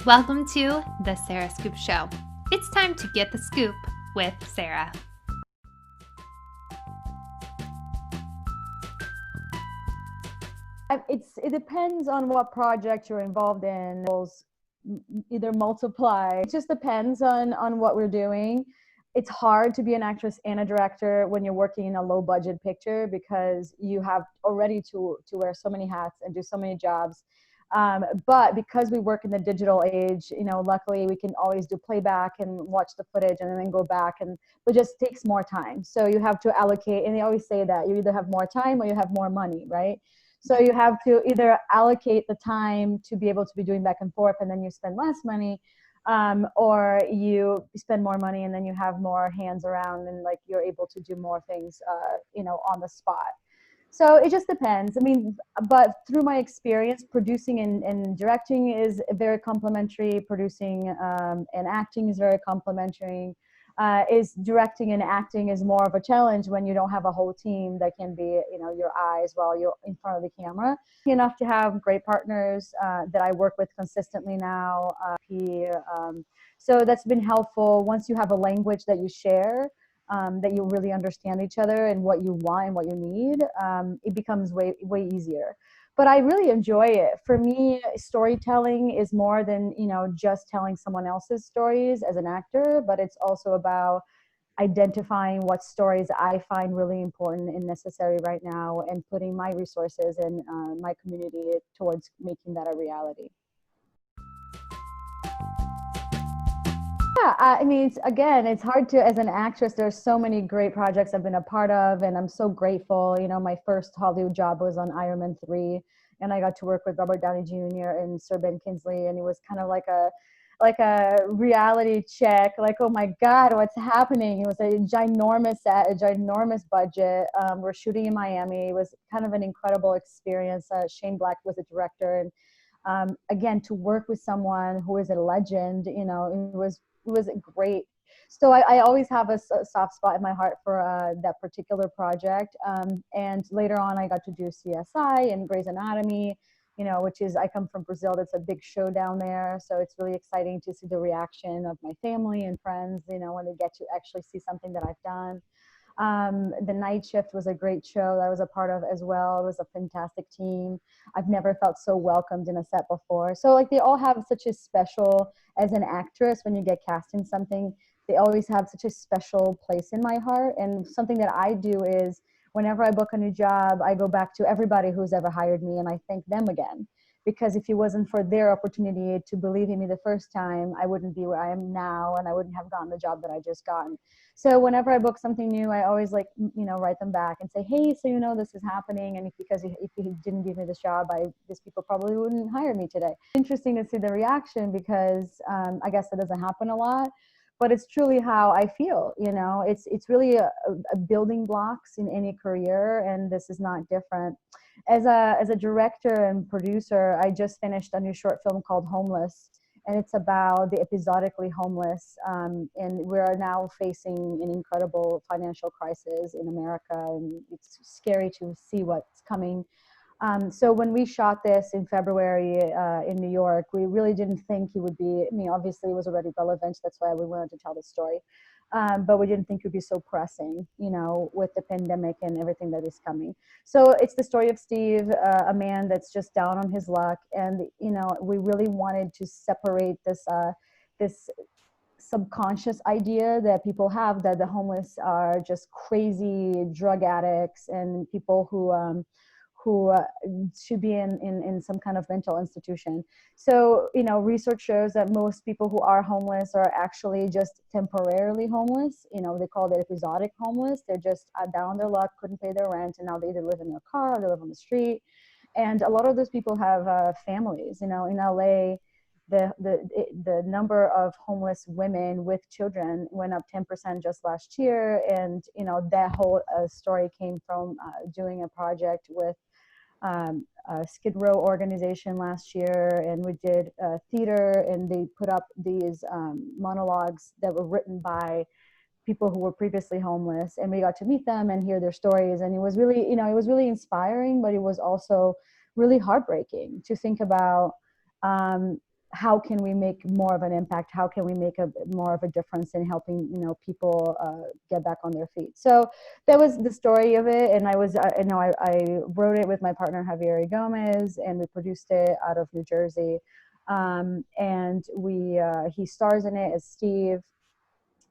Welcome to the Sarah Scoop Show. It's time to get the scoop with Sarah. It depends on what project you're involved in. Either multiply. It just depends on what we're doing. It's hard to be an actress and a director when you're working in a low budget picture because you have already to wear so many hats and do so many jobs. But because we work in the digital age, luckily we can always do playback and watch the footage and then go back, but it just takes more time. So you have to allocate, and they always say that you either have more time or you have more money, right? So you have to either allocate the time to be able to be doing back and forth, and then you spend less money, or you spend more money and then you have more hands around and like you're able to do more things, on the spot. So it just depends. I mean, but through my experience, producing and directing is very complementary. Producing and acting is very complementary. Is directing and acting is more of a challenge when you don't have a whole team that can be, your eyes while you're in front of the camera. Enough to have great partners that I work with consistently now. So that's been helpful. Once you have a language that you share, that you really understand each other and what you want and what you need, it becomes way easier. But I really enjoy it. For me, storytelling is more than, just telling someone else's stories as an actor, but it's also about identifying what stories I find really important and necessary right now and putting my resources and my community towards making that a reality. Yeah, I mean, it's hard to, as an actress, there's so many great projects I've been a part of, and I'm so grateful. My first Hollywood job was on Iron Man 3, and I got to work with Robert Downey Jr. and Sir Ben Kingsley, and it was kind of like a reality check, like, oh my God, what's happening? It was a ginormous set, a ginormous budget. We're shooting in Miami. It was kind of an incredible experience. Shane Black was the director, and again, to work with someone who is a legend, it was great. So I always have a soft spot in my heart for that particular project. And later on, I got to do CSI and Grey's Anatomy, which is, I come from Brazil. That's a big show down there. So it's really exciting to see the reaction of my family and friends, when they get to actually see something that I've done. The Night Shift was a great show that I was a part of as well. It was a fantastic team. I've never felt so welcomed in a set before. So like they all have such a special, as an actress, when you get cast in something, they always have such a special place in my heart. And something that I do is whenever I book a new job, I go back to everybody who's ever hired me and I thank them again. Because if it wasn't for their opportunity to believe in me the first time, I wouldn't be where I am now and I wouldn't have gotten the job that I just gotten. So whenever I book something new, I always write them back and say, hey, so this is happening. And if you didn't give me this job, these people probably wouldn't hire me today. Interesting to see the reaction because I guess it doesn't happen a lot, but it's truly how I feel. It's really a building blocks in any career. And this is not different. As a director and producer, I just finished a new short film called Homeless, and it's about the episodically homeless. And we are now facing an incredible financial crisis in America, and it's scary to see what's coming. So when we shot this in February in New York, we really didn't think it would be, I mean, obviously it was already relevant, that's why we wanted to tell the story. But we didn't think it would be so pressing, with the pandemic and everything that is coming. So it's the story of Steve, a man that's just down on his luck. And, we really wanted to separate this subconscious idea that people have that the homeless are just crazy drug addicts and people who should be in some kind of mental institution. So, research shows that most people who are homeless are actually just temporarily homeless. They call it episodic homeless. They're just down on their luck, couldn't pay their rent, and now they either live in their car or they live on the street. And a lot of those people have families. In LA, the number of homeless women with children went up 10% just last year. And, that whole story came from doing a project with a Skid Row organization last year, and we did theater, and they put up these monologues that were written by people who were previously homeless, and we got to meet them and hear their stories. And it was really, it was really inspiring, but it was also really heartbreaking to think about how can we make more of an impact? How can we make more of a difference in helping, people get back on their feet? So that was the story of it. And I wrote it with my partner, Javier Gomez, and we produced it out of New Jersey. And he stars in it as Steve.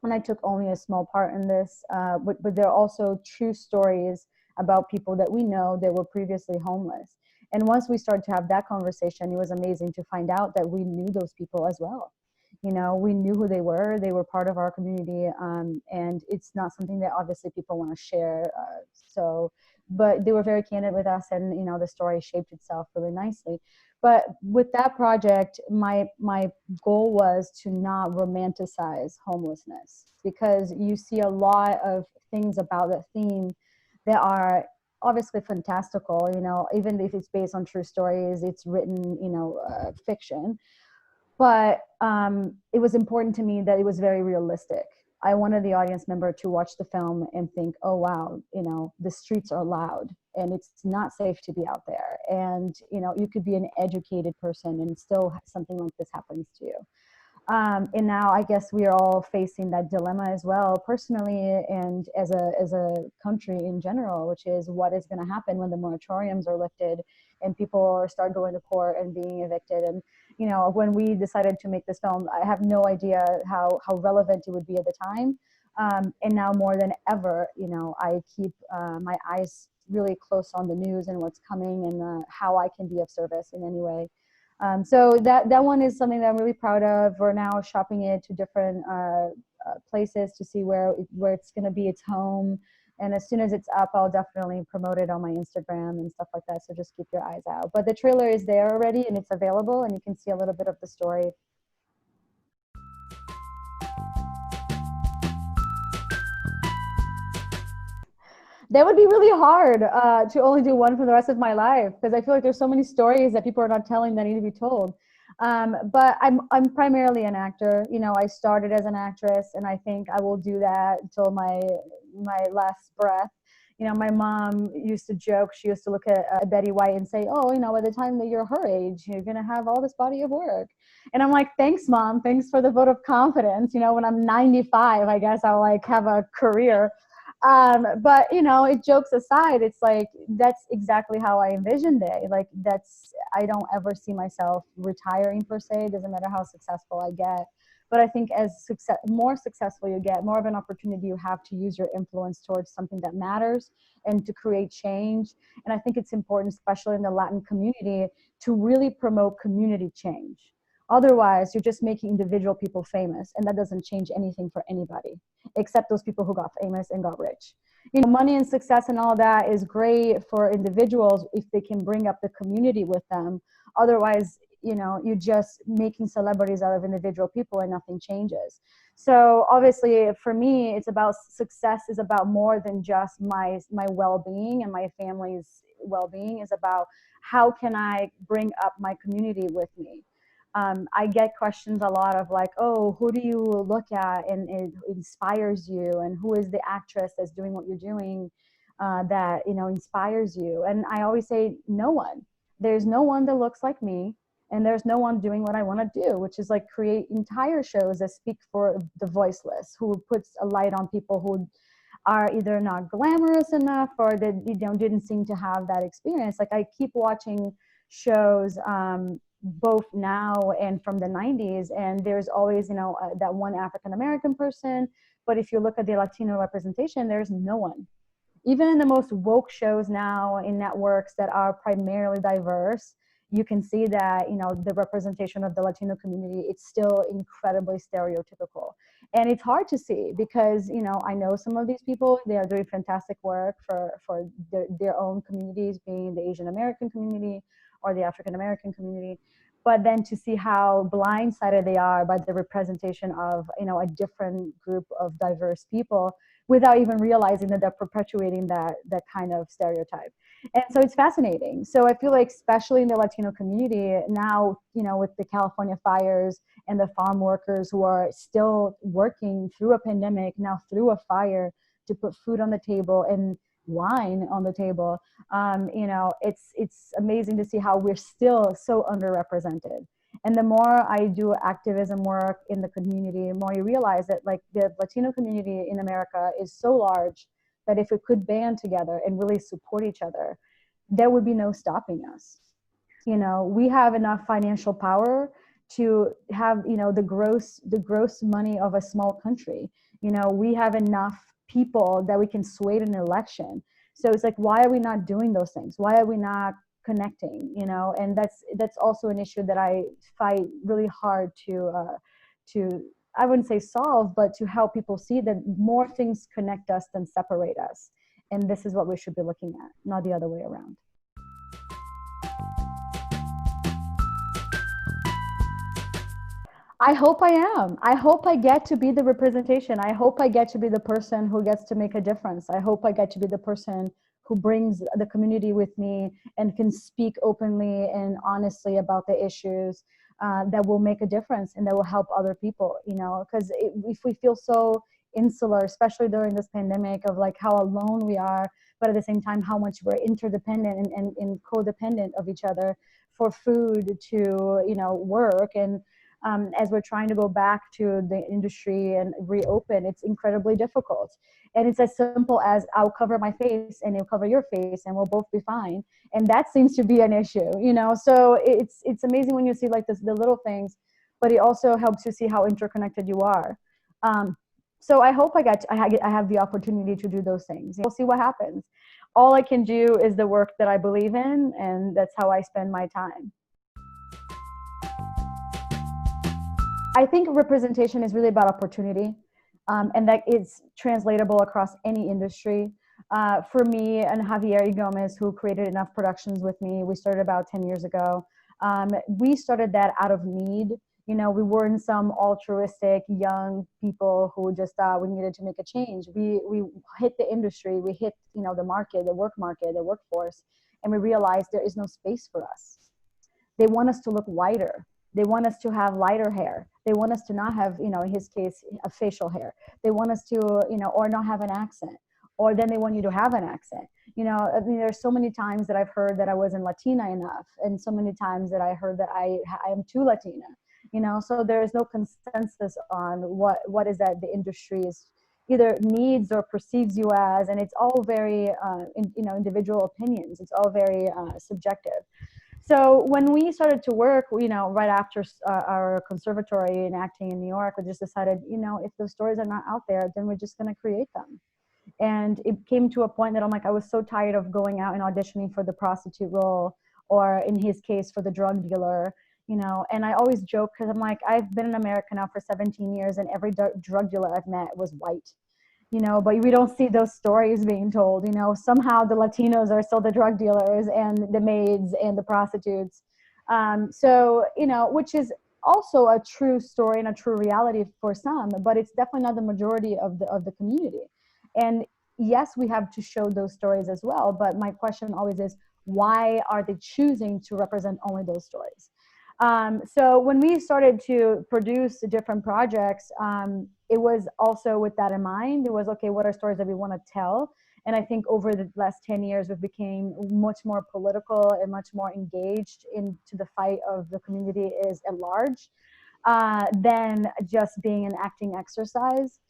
And I took only a small part in this, but there are also true stories about people that we know that were previously homeless. And once we started to have that conversation, it was amazing to find out that we knew those people as well. We knew who they were. They were part of our community, and it's not something that obviously people want to share. But they were very candid with us, and the story shaped itself really nicely. But with that project, my goal was to not romanticize homelessness, because you see a lot of things about that theme that are obviously fantastical. Even if it's based on true stories, it's written, fiction. But it was important to me that it was very realistic. I wanted the audience member to watch the film and think, oh, wow, the streets are loud and it's not safe to be out there. And, you could be an educated person and still something like this happens to you. And now I guess we are all facing that dilemma as well, personally and as a country in general, which is what is going to happen when the moratoriums are lifted and people start going to court and being evicted. And when we decided to make this film, I have no idea how relevant it would be at the time. And now more than ever, I keep my eyes really close on the news and what's coming, and how I can be of service in any way. So that one is something that I'm really proud of. We're now shopping it to different places to see where it's going to be its home. And as soon as it's up, I'll definitely promote it on my Instagram and stuff like that. So just keep your eyes out. But the trailer is there already and it's available, and you can see a little bit of the story. That would be really hard to only do one for the rest of my life, because I feel like there's so many stories that people are not telling that need to be told. But I'm primarily an actor. I started as an actress, and I think I will do that until my last breath. My mom used to joke. She used to look at Betty White and say, "Oh, by the time that you're her age, you're gonna have all this body of work." And I'm like, "Thanks, Mom. Thanks for the vote of confidence. When I'm 95, I guess I'll have a career." But it jokes aside, it's like that's exactly how I envisioned it. I don't ever see myself retiring per se. It doesn't matter how successful I get. But I think as more successful you get, more of an opportunity you have to use your influence towards something that matters and to create change. And I think it's important, especially in the Latin community, to really promote community change. Otherwise, you're just making individual people famous, and that doesn't change anything for anybody, except those people who got famous and got rich. Money and success and all that is great for individuals if they can bring up the community with them. Otherwise, you're just making celebrities out of individual people and nothing changes. So obviously for me, it's about success is about more than just my well-being and my family's well-being. Is about how can I bring up my community with me. I get questions a lot of like, oh, who do you look at and it inspires you, and who is the actress that's doing what you're doing that inspires you? And I always say, no one. There's no one that looks like me, and there's no one doing what I want to do, which is like create entire shows that speak for the voiceless, who puts a light on people who are either not glamorous enough or that didn't seem to have that experience. Like I keep watching shows both now and from the 90s, and there's always that one African American person, but if you look at the Latino representation, there's no one. Even in the most woke shows now in networks that are primarily diverse, you can see that the representation of the Latino community, it's still incredibly stereotypical. And it's hard to see because I know some of these people, they are doing fantastic work for their own communities, being the Asian American community or the African American community. But then to see how blindsided they are by the representation of a different group of diverse people without even realizing that they're perpetuating that kind of stereotype. And so it's fascinating. So I feel like, especially in the Latino community now, with the California fires and the farm workers who are still working through a pandemic, now through a fire, to put food on the table and wine on the table, it's amazing to see how we're still so underrepresented. And the more I do activism work in the community, the more you realize that like the Latino community in America is so large that if we could band together and really support each other, there would be no stopping us. You know, we have enough financial power to have, you know, the gross money of a small country. You know, we have enough people that we can sway in an election. So it's like, why are we not doing those things? Why are we not connecting? You know, and that's also an issue that I fight really hard to I wouldn't say solve, but to help people see that more things connect us than separate us. And this is what we should be looking at, not the other way around. I hope I am. I hope I get to be the representation. I hope I get to be the person who gets to make a difference. I hope I get to be the person who brings the community with me and can speak openly and honestly about the issues that will make a difference and that will help other people, you know, because if we feel so insular, especially during this pandemic, of like how alone we are, but at the same time, how much we're interdependent and codependent of each other for food to, you know, work. And as we're trying to go back to the industry and reopen, it's incredibly difficult. And it's as simple as I'll cover my face and you'll cover your face and we'll both be fine. And that seems to be an issue, you know? So it's amazing when you see like this, the little things, but it also helps you see how interconnected you are. So I hope I have the opportunity to do those things. We'll see what happens. All I can do is the work that I believe in, and that's how I spend my time. I think representation is really about opportunity, and that it's translatable across any industry. For me and Javier Gomez, who created Enough Productions with me, we started about 10 years ago. We started that out of need. You know, we weren't some altruistic young people who just thought we needed to make a change. We hit the industry, we hit, you know, the market, the workforce, and we realized there is no space for us. They want us to look whiter. They want us to have lighter hair. They want us to not have, you know, in his case, a facial hair. They want us to, you know, or not have an accent. Or then they want you to have an accent. You know, I mean, there's so many times that I've heard that I wasn't Latina enough, and so many times that I heard that I am too Latina. You know, so there is no consensus on what is that the industry is either needs or perceives you as, and it's all very, you know, individual opinions. It's all very subjective. So when we started to work, you know, right after our conservatory in acting in New York, we just decided, you know, if those stories are not out there, then we're just going to create them. And it came to a point that I'm like, I was so tired of going out and auditioning for the prostitute role, or in his case, for the drug dealer, you know. And I always joke because I'm like, I've been in America now for 17 years, and every drug dealer I've met was white. You know, but we don't see those stories being told. You know, somehow the Latinos are still the drug dealers and the maids and the prostitutes. So, you know, which is also a true story and a true reality for some, but it's definitely not the majority of the community. And yes, we have to show those stories as well. But my question always is, why are they choosing to represent only those stories? So when we started to produce different projects, it was also with that in mind. It was, okay, what are stories that we want to tell? And I think over the last 10 years, we became much more political and much more engaged into the fight of the community is at large, than just being an acting exercise.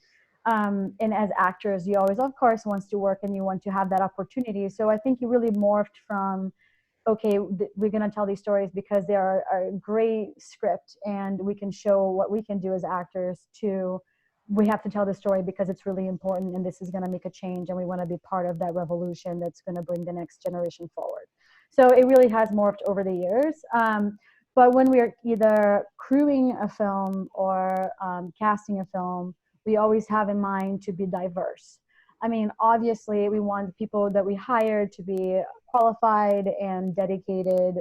And as actors, you always, of course, wants to work and you want to have that opportunity. So I think you really morphed from, okay, we're going to tell these stories because they are a great script and we can show what we can do as actors, to we have to tell the story because it's really important and this is going to make a change and we want to be part of that revolution that's going to bring the next generation forward. So it really has morphed over the years. But when we're either crewing a film or casting a film, we always have in mind to be diverse. I mean, obviously, we want people that we hire to be qualified and dedicated,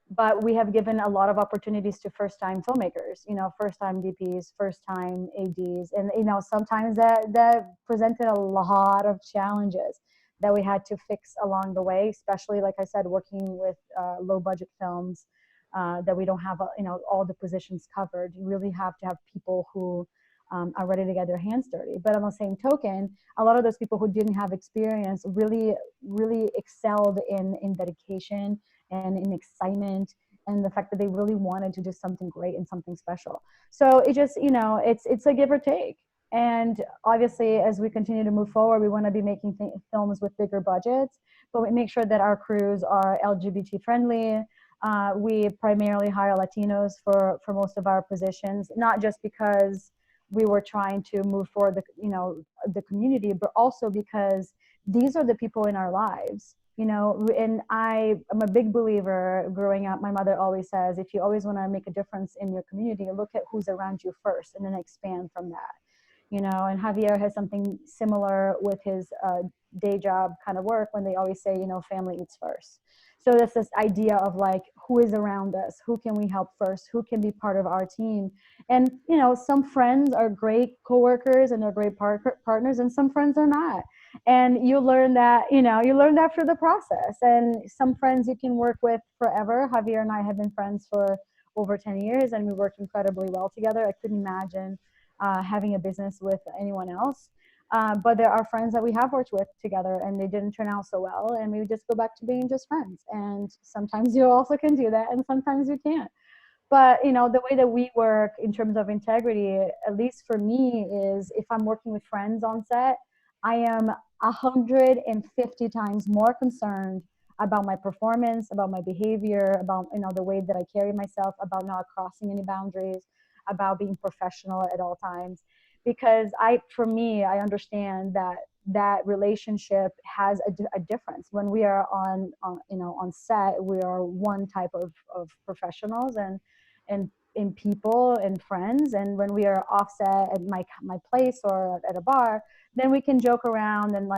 but we have given a lot of opportunities to first-time filmmakers, you know, first-time DPs, first-time ADs, and, you know, sometimes that presented a lot of challenges that we had to fix along the way, especially, like I said, working with low-budget films that we don't have, you know, all the positions covered. You really have to have people who are ready to get their hands dirty. But on the same token, a lot of those people who didn't have experience really, really excelled in dedication and in excitement and the fact that they really wanted to do something great and something special. So it just, it's a give or take. And obviously, as we continue to move forward, we want to be making films with bigger budgets, but we make sure that our crews are LGBT friendly. We primarily hire Latinos for most of our positions, not just because we were trying to move forward the community, but also because these are the people in our lives. And I am a big believer. Growing up, my mother always says, if you always want to make a difference in your community, look at who's around you first and then expand from that. And Javier has something similar with his day job kind of work, when they always say, family eats first. So there's this idea of like, who is around us, who can we help first, who can be part of our team. And some friends are great coworkers and they're great partners, and some friends are not. And you learn that through the process. And some friends you can work with forever. Javier and I have been friends for over 10 years, and we work incredibly well together. I couldn't imagine having a business with anyone else. But there are friends that we have worked with together and they didn't turn out so well, and we would just go back to being just friends. And sometimes you also can do that, and sometimes you can't. But the way that we work in terms of integrity, at least for me, is if I'm working with friends on set, I am 150 times more concerned about my performance, about my behavior, about the way that I carry myself, about not crossing any boundaries, about being professional at all times. Because for me, I understand that relationship has a difference. When we are on set, we are one type of professionals and in people and friends. And when we are offset at my place or at a bar, then we can joke around and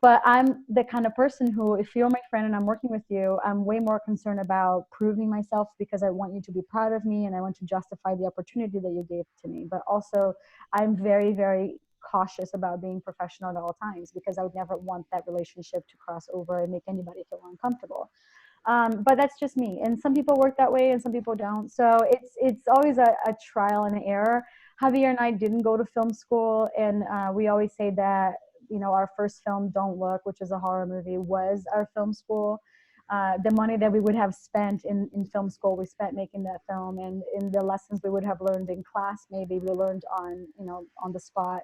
but I'm the kind of person who, if you're my friend and I'm working with you, I'm way more concerned about proving myself, because I want you to be proud of me and I want to justify the opportunity that you gave to me. But also, I'm very, very cautious about being professional at all times, because I would never want that relationship to cross over and make anybody feel uncomfortable. But that's just me. And some people work that way and some people don't. So it's always a trial and error. Javier and I didn't go to film school, and we always say that our first film, Don't Look, which is a horror movie, was our film school. The money that we would have spent in film school, we spent making that film, and in the lessons we would have learned in class, maybe we learned on the spot,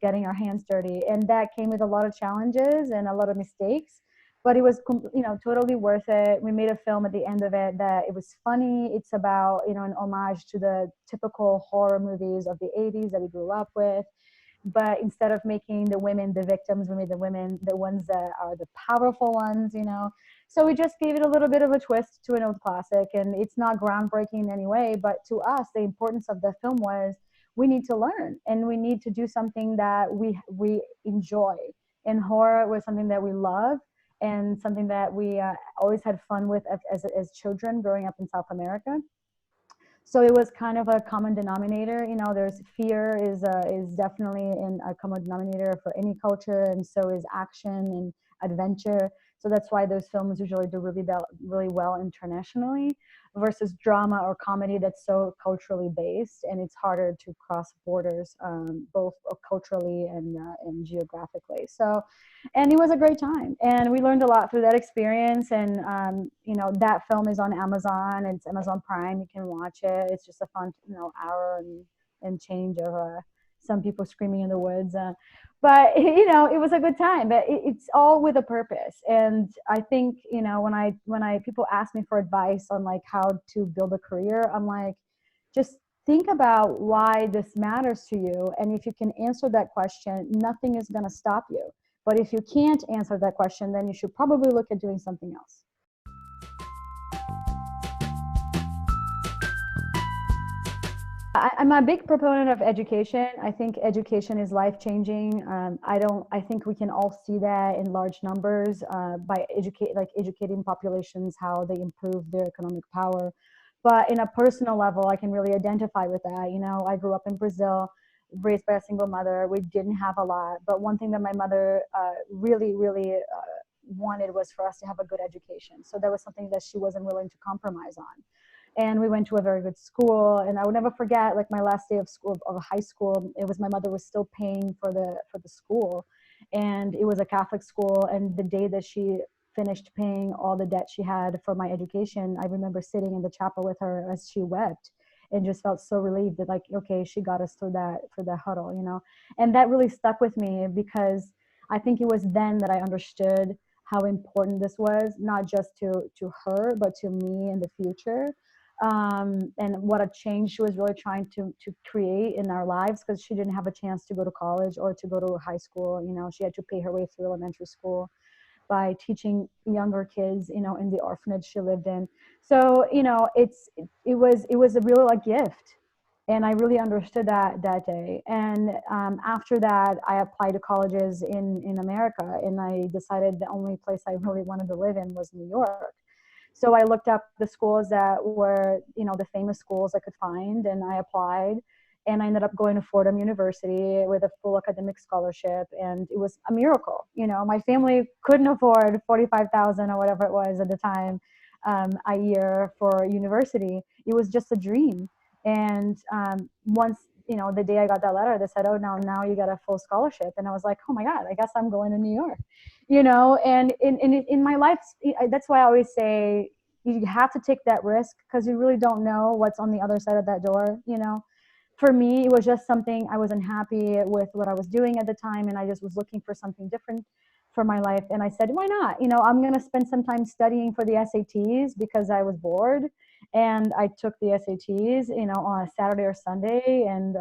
getting our hands dirty. And that came with a lot of challenges and a lot of mistakes, but it was totally worth it. We made a film at the end of it that it was funny. It's about an homage to the typical horror movies of the 80s that we grew up with. But instead of making the women the victims, we made the women the ones that are the powerful ones. So we just gave it a little bit of a twist to an old classic, and it's not groundbreaking in any way, but to us, the importance of the film was we need to learn and we need to do something that we enjoy. And horror was something that we love and something that we always had fun with as children growing up in South America. So it was kind of a common denominator. There's fear is definitely a common denominator for any culture, and so is action and adventure. So that's why those films usually do really well internationally, versus drama or comedy that's so culturally based, and it's harder to cross borders, both culturally and geographically. So, and it was a great time, and we learned a lot through that experience. And that film is on Amazon. It's Amazon Prime. You can watch it. It's just a fun hour and change of some people screaming in the woods. But it was a good time. But it's all with a purpose. And I think when people ask me for advice on like how to build a career, I'm like, just think about why this matters to you. And if you can answer that question, nothing is going to stop you. But if you can't answer that question, then you should probably look at doing something else. I'm a big proponent of education. I think education is life-changing. I think we can all see that in large numbers by educating populations, how they improve their economic power. But in a personal level, I can really identify with that. I grew up in Brazil, raised by a single mother. We didn't have a lot, but one thing that my mother really, really wanted was for us to have a good education. So that was something that she wasn't willing to compromise on. And we went to a very good school. And I would never forget, like my last day of school, of high school, it was my mother was still paying for the school, and it was a Catholic school. And the day that she finished paying all the debt she had for my education, I remember sitting in the chapel with her as she wept and just felt so relieved that, like, okay, she got us through that, for that huddle, you know. And that really stuck with me because I think it was then that I understood how important this was, not just to her, but to me in the future. And what a change she was really trying to create in our lives, because she didn't have a chance to go to college or to go to high school. You know, she had to pay her way through elementary school by teaching younger kids, you know, in the orphanage she lived in. So, you know, it was a real, like, gift. And I really understood that day. And after that, I applied to colleges in America, and I decided the only place I really wanted to live in was New York. So I looked up the schools that were, you know, the famous schools I could find, and I applied. And I ended up going to Fordham University with a full academic scholarship, and it was a miracle. You know, my family couldn't afford 45,000 or whatever it was at the time, a year for university. It was just a dream. And once, you know, the day I got that letter, they said, "Oh, now you got a full scholarship," and I was like, "Oh my God, I guess I'm going to New York." You know, and in my life, that's why I always say you have to take that risk, because you really don't know what's on the other side of that door. You know, for me, it was just something, I wasn't happy with what I was doing at the time, and I just was looking for something different for my life. And I said, why not? You know, I'm going to spend some time studying for the SATs because I was bored. And I took the SATs, you know, on a Saturday or Sunday. And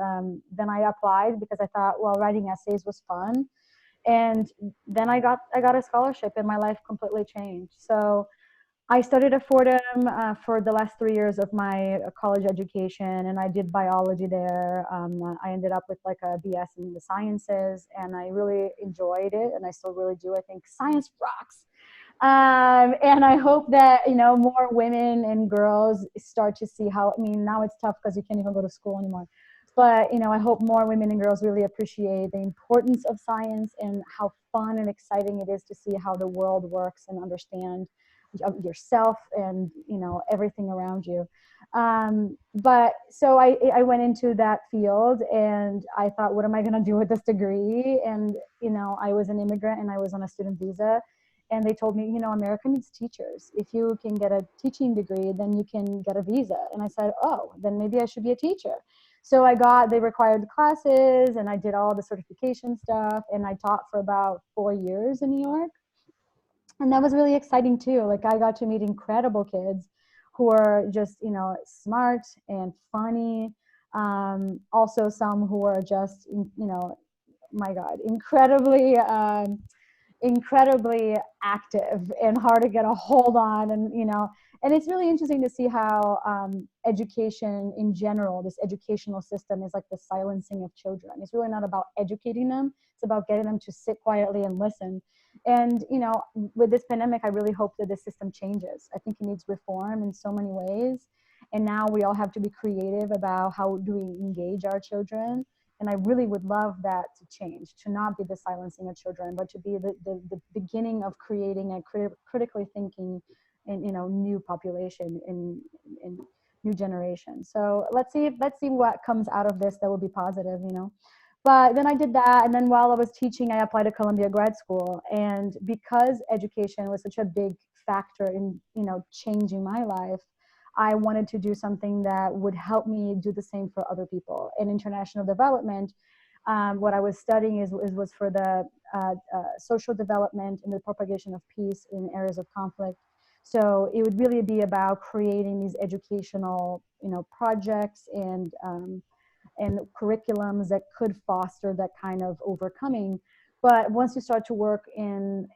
then I applied because I thought, well, writing essays was fun. And then I got a scholarship, and my life completely changed. So I studied at Fordham for the last 3 years of my college education, and I did biology there. I ended up with like a BS in the sciences, and I really enjoyed it, and I still really do. I think science rocks. And I hope that, you know, more women and girls start to see how, I mean, now it's tough because you can't even go to school anymore. But, you know, I hope more women and girls really appreciate the importance of science and how fun and exciting it is to see how the world works and understand yourself and, you know, everything around you. But so I went into that field, and I thought, what am I going to do with this degree? And, you know, I was an immigrant and I was on a student visa. And they told me, you know, America needs teachers. If you can get a teaching degree, then you can get a visa. And I said, oh, then maybe I should be a teacher. So I got the required classes, and I did all the certification stuff, and I taught for about 4 years in New York. And that was really exciting too. Like, I got to meet incredible kids who are just, you know, smart and funny. Also some who are just, you know, my God, incredibly active and hard to get a hold on. And, you know, and it's really interesting to see how education in general, this educational system, is like the silencing of children. It's really not about educating them, it's about getting them to sit quietly and listen. And, you know, with this pandemic, I really hope that the system changes. I think it needs reform in so many ways. And now we all have to be creative about how do we engage our children. And I really would love that to change, to not be the silencing of children, but to be the beginning of creating a critically thinking and, you know, new population in new generation. So let's see what comes out of this that will be positive, you know. But then I did that, and then while I was teaching, I applied to Columbia grad school. And because education was such a big factor in, you know, changing my life, I wanted to do something that would help me do the same for other people. In international development, what I was studying was for the social development and the propagation of peace in areas of conflict. So it would really be about creating these educational, you know, projects and curriculums that could foster that kind of overcoming. But once you start to work in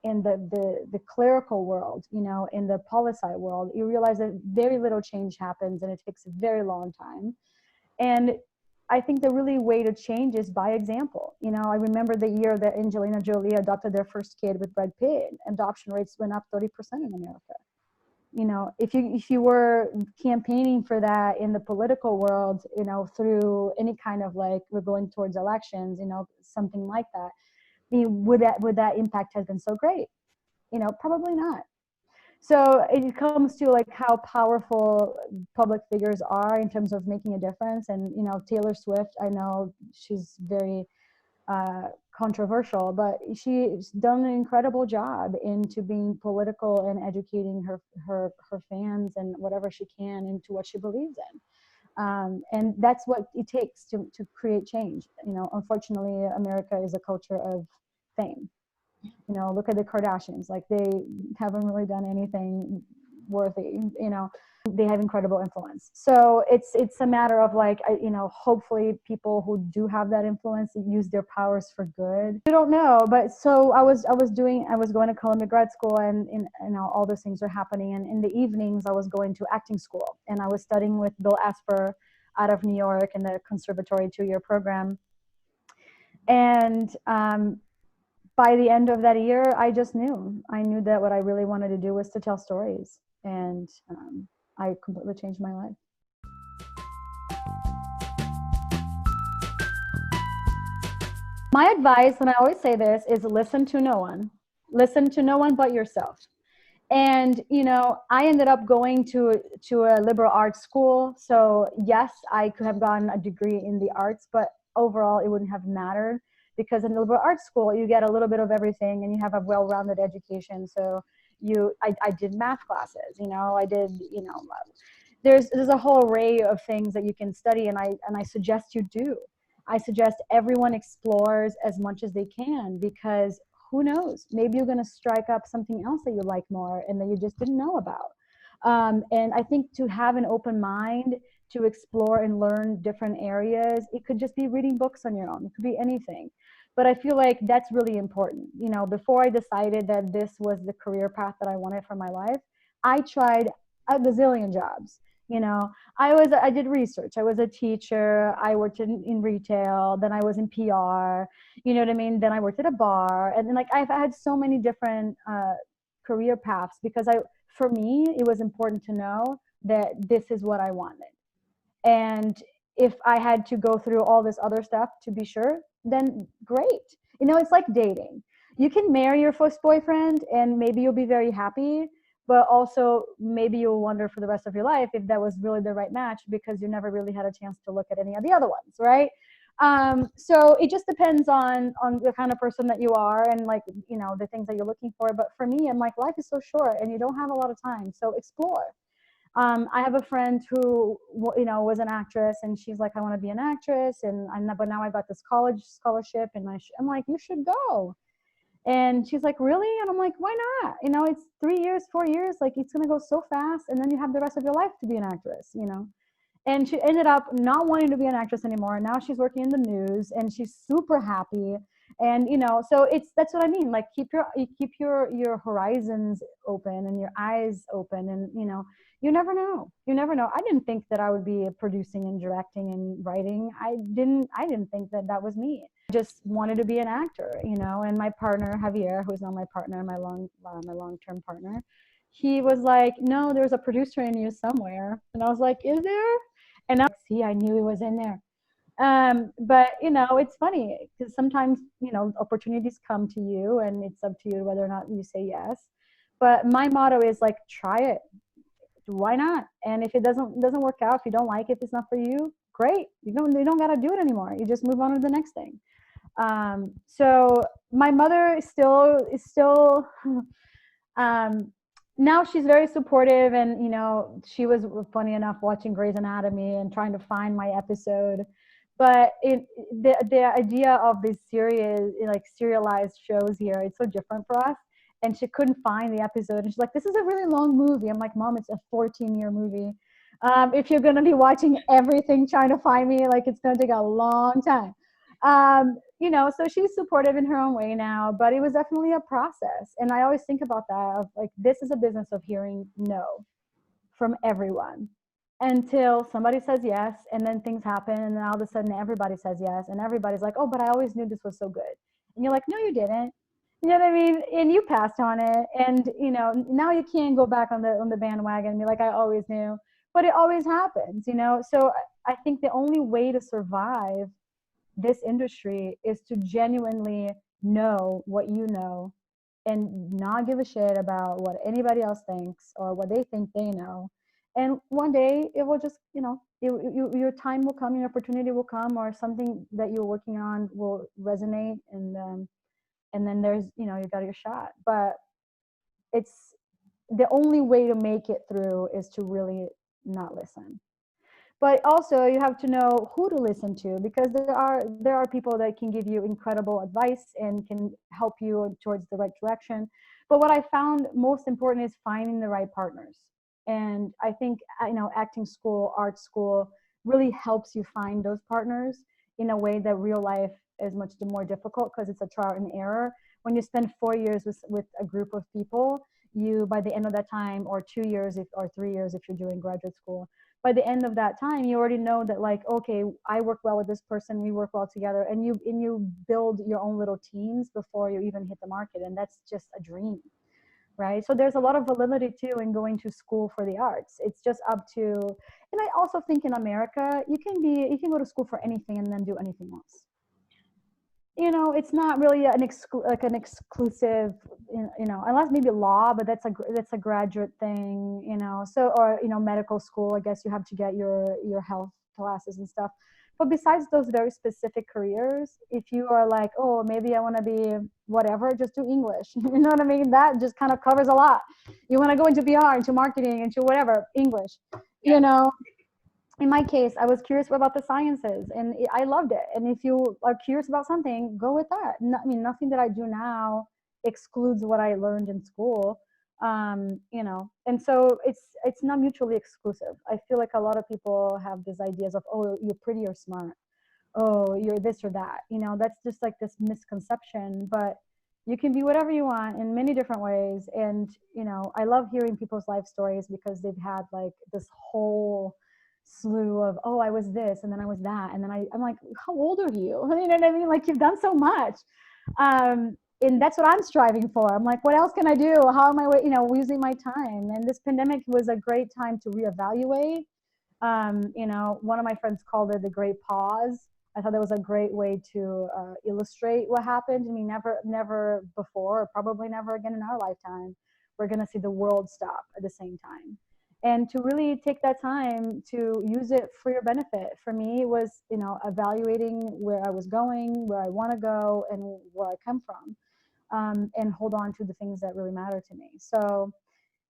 the clerical world, you know, in the poli-sci world, you realize that very little change happens, and it takes a very long time. And I think the really way to change is by example. You know, I remember the year that Angelina Jolie adopted their first kid with Brad Pitt. Adoption rates went up 30% in America. You know, if you were campaigning for that in the political world, you know, through any kind of, like, we're going towards elections, you know, something like that, I mean, would that impact have been so great? You know, probably not. So it comes to, like, how powerful public figures are in terms of making a difference. And, you know, Taylor Swift, I know she's very controversial, but she's done an incredible job into being political and educating her fans and whatever she can into what she believes in. And that's what it takes to create change. You know, unfortunately, America is a culture of fame. You know, look at the Kardashians. Like, they haven't really done anything worthy. You know, they have incredible influence. So it's a matter of like, you know, hopefully people who do have that influence use their powers for good. I don't know, but so I was going to Columbia grad school, and you know, all those things were happening. And in the evenings, I was going to acting school, and I was studying with Bill Asper out of New York in the conservatory 2-year program. And by the end of that year, I knew that what I really wanted to do was to tell stories. And I completely changed my life. My advice, and I always say this, is listen to no one. Listen to no one but yourself. And, you know, I ended up going to a liberal arts school. So yes, I could have gotten a degree in the arts, but overall it wouldn't have mattered, because in the liberal arts school, you get a little bit of everything and you have a well-rounded education. So I did math classes, you know, I did, you know, there's a whole array of things that you can study. And I suggest you do. I suggest everyone explores as much as they can, because who knows, maybe you're going to strike up something else that you like more and that you just didn't know about. And I think to have an open mind, to explore and learn different areas, it could just be reading books on your own. It could be anything. But I feel like that's really important. You know, before I decided that this was the career path that I wanted for my life, I tried a gazillion jobs. You know, I did research. I was a teacher. I worked in retail. Then I was in PR. You know what I mean? Then I worked at a bar. And then, like, I've had so many different career paths, because for me, it was important to know that this is what I wanted. And if I had to go through all this other stuff to be sure, then great. You know, it's like dating. You can marry your first boyfriend and maybe you'll be very happy, but also maybe you'll wonder for the rest of your life if that was really the right match, because you never really had a chance to look at any of the other ones, right? So it just depends on the kind of person that you are, and, like, you know, the things that you're looking for. But for me, I'm like, life is so short and you don't have a lot of time, so explore. I have a friend who, you know, was an actress, and she's like, I want to be an actress, but now I got this college scholarship, and I'm like, you should go. And she's like, really? And I'm like, why not? You know, it's 3 years, 4 years, like, it's going to go so fast, and then you have the rest of your life to be an actress, you know. And she ended up not wanting to be an actress anymore. Now she's working in the news, and she's super happy. And, you know, so that's what I mean. Like, keep your horizons open and your eyes open, and, you know, you never know. You never know. I didn't think that I would be producing and directing and writing. I didn't think that was me. I just wanted to be an actor, you know. And my partner Javier, who's now my partner, my long-term partner, he was like, no, there's a producer in you somewhere. And I was like, is there? And I knew he was in there. But, you know, it's funny because sometimes, you know, opportunities come to you, and it's up to you whether or not you say yes. But my motto is, like, try it. Why not? And if it doesn't work out, if you don't like it, if it's not for you, great. You don't got to do it anymore. You just move on to the next thing. So my mother is still now she's very supportive, and, you know, she was funny enough watching Grey's Anatomy and trying to find my episode. But the idea of this series, like, serialized shows here, it's so different for us. And she couldn't find the episode, and she's like, this is a really long movie. I'm like, Mom, it's a 14-year movie. If you're going to be watching everything trying to find me, like, it's going to take a long time. You know, so she's supportive in her own way now, but it was definitely a process. And I always think about that, of, like, this is a business of hearing no from everyone until somebody says yes, and then things happen, and then all of a sudden everybody says yes, and everybody's like, oh, but I always knew this was so good. And you're like, no, you didn't. You know what I mean? And you passed on it, and, you know, now you can't go back on the bandwagon and be like, I always knew. But it always happens, you know. So I think the only way to survive this industry is to genuinely know what you know, and not give a shit about what anybody else thinks or what they think they know, And one day it will just, your time will come, your opportunity will come, or something that you're working on will resonate, and then there's, you got your shot. But it's the only way to make it through is to really not listen. But also you have to know who to listen to, because there are people that can give you incredible advice and can help you towards the right direction. But what I found most important is finding the right partners. And I think, acting school, art school really helps you find those partners in a way that real life is much more difficult, because it's a trial and error. When you spend 4 years with a group of people, you, by the end of that time, or 2 years or 3 years if you're doing graduate school, by the end of that time, you already know that, like, okay, I work well with this person, we work well together, and you build your own little teams before you even hit the market. And that's just a dream, right? So there's a lot of validity too in going to school for the arts. It's just up to, and I also think in America, you can go to school for anything and then do anything else. It's not really like an exclusive, unless maybe law, but that's a graduate thing, so, or medical school, I guess you have to get your health classes and stuff. But besides those very specific careers, if you are like, oh, maybe I want to be whatever, just do English. You know what I mean? That just kind of covers a lot. You want to go into PR, into marketing, into whatever, English, you know in my case, I was curious about the sciences, and I loved it. And if you are curious about something, go with that. I mean, nothing that I do now excludes what I learned in school. And so it's not mutually exclusive. I feel like a lot of people have these ideas of, oh, you're pretty or smart, oh, you're this or that. That's just like this misconception. But you can be whatever you want in many different ways. And I love hearing people's life stories, because they've had like this whole slew of, oh, I was this, and then I was that, and then I'm like, how old are you? You know what I mean? Like, you've done so much. And that's what I'm striving for. I'm like, what else can I do? How am I, using my time? And this pandemic was a great time to reevaluate. One of my friends called it the great pause. I thought that was a great way to illustrate what happened. I mean, never before, or probably never again in our lifetime, we're going to see the world stop at the same time. And to really take that time to use it for your benefit. For me, it was, evaluating where I was going, where I want to go, and where I come from, and hold on to the things that really matter to me. So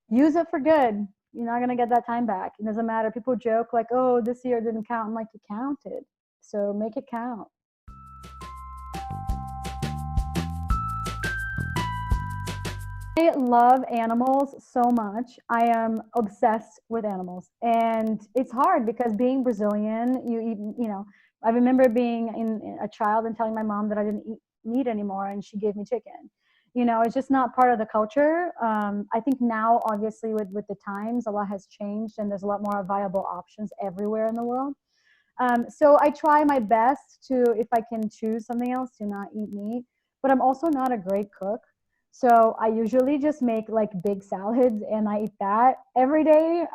use it for good. You're not going to get that time back. It doesn't matter. People joke like, oh, this year didn't count. I'm like, it counted. So make it count. I love animals so much. I am obsessed with animals. And it's hard because being Brazilian, I remember being a child and telling my mom that I didn't eat meat anymore, and she gave me chicken. It's just not part of the culture. I think now, obviously, with the times, a lot has changed, and there's a lot more viable options everywhere in the world. So I try my best to, if I can choose something else, to not eat meat. But I'm also not a great cook. So I usually just make like big salads, and I eat that every day.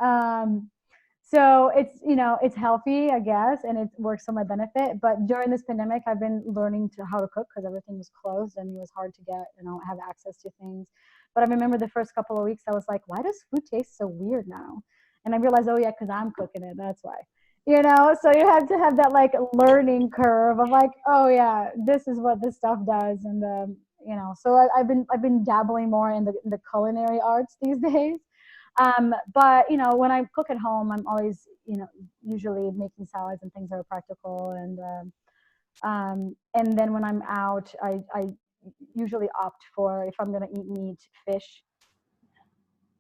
So it's healthy, I guess, and it works for my benefit. But during this pandemic, I've been learning how to cook, because everything was closed and it was hard to get, have access to things. But I remember the first couple of weeks, I was like, why does food taste so weird now? And I realized, oh yeah, because I'm cooking it. That's why. So you have to have that like learning curve of like, oh yeah, this is what this stuff does. And so I've been dabbling more in the culinary arts these days. But when I cook at home, I'm always usually making salads and things that are practical. And then when I'm out, I usually opt for, if I'm gonna eat meat, fish.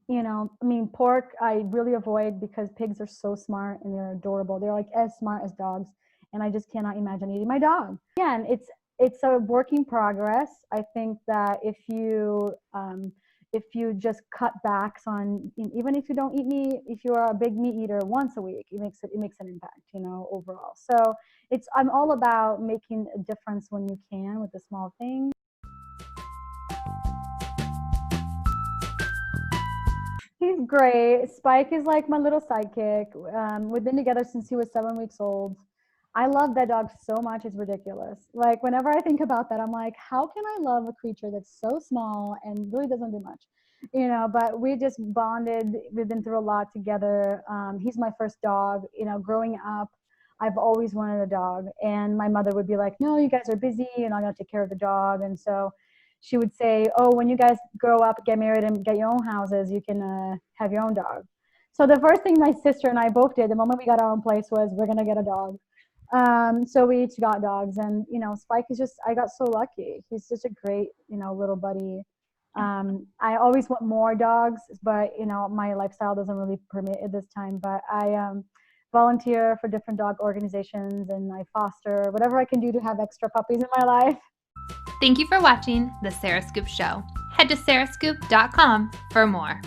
I mean, pork I really avoid, because pigs are so smart and they're adorable. They're like as smart as dogs, and I just cannot imagine eating my dog. Again, it's a work in progress. I think that if you just cut backs on, even if you don't eat meat, if you are a big meat eater once a week, it makes an impact, overall. So I'm all about making a difference when you can with the small things. He's great. Spike is like my little sidekick. We've been together since he was 7 weeks old. I love that dog so much, it's ridiculous. Like, whenever I think about that, I'm like, how can I love a creature that's so small and really doesn't do much? But we just bonded. We've been through a lot together. He's my first dog. Growing up, I've always wanted a dog, and my mother would be like, "No, you guys are busy, and I'm gonna take care of the dog." And so she would say, "Oh, when you guys grow up, get married, and get your own houses, you can have your own dog." So the first thing my sister and I both did the moment we got our own place was we're gonna get a dog. So we each got dogs, and Spike is just, I got so lucky. He's such a great little buddy. I always want more dogs, but my lifestyle doesn't really permit it this time. But I volunteer for different dog organizations, and I foster whatever I can do to have extra puppies in my life. Thank you for watching The Sarah Scoop Show. Head to sarahscoop.com for more.